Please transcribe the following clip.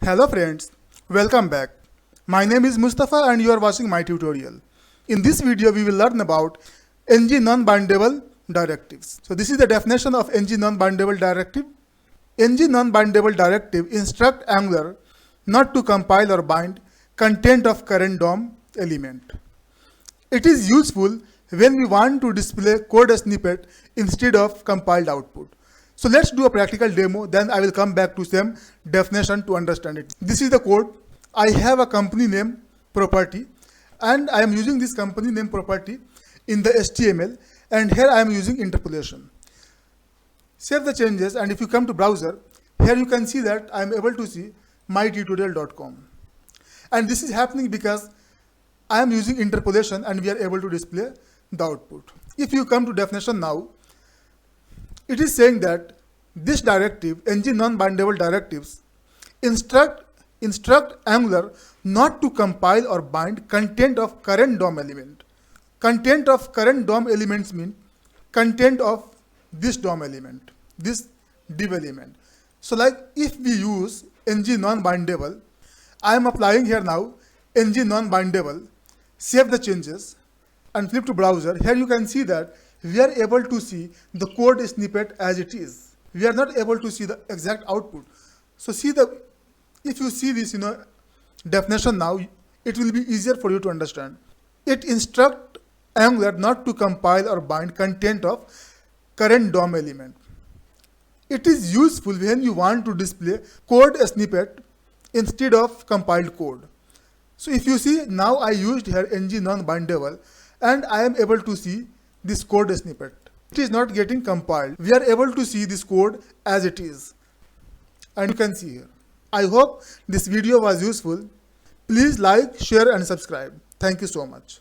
Hello friends, welcome back. My name is Mustafa and you are watching my tutorial. In this video we will learn about NgNonBindable directives. So this is the definition of NgNonBindable directive. NgNonBindable directive instruct Angular not to compile or bind content of current DOM element. It is useful when we want to display code snippet instead of compiled output. So let's do a practical demo, then I will come back to same definition to understand it. This is the code. I have a company name property and I am using this company name property in the HTML, and here I am using interpolation. Save the changes, and if you come to browser, here you can see that I am able to see mytutorial.com. And this is happening because I am using interpolation and we are able to display the output. If you come to definition now, it is saying that this directive, NgNonBindable directives, instruct Angular not to compile or bind content of current DOM element. Content of current DOM elements mean content of this DOM element, this div element. So like if we use NgNonBindable, I am applying here now NgNonBindable, save the changes and flip to browser. Here you can see that we are able to see the code snippet as it is. We are not able to see the exact output. So if you see this definition now, it will be easier for you to understand. It instructs Angular not to compile or bind content of current DOM element. It is useful when you want to display code snippet instead of compiled code. So if you see now, I used here NgNonBindable and I am able to see this code snippet. It is not getting compiled. We are able to see this code as it is. And you can see here. I hope this video was useful. Please like, share and subscribe. Thank you so much.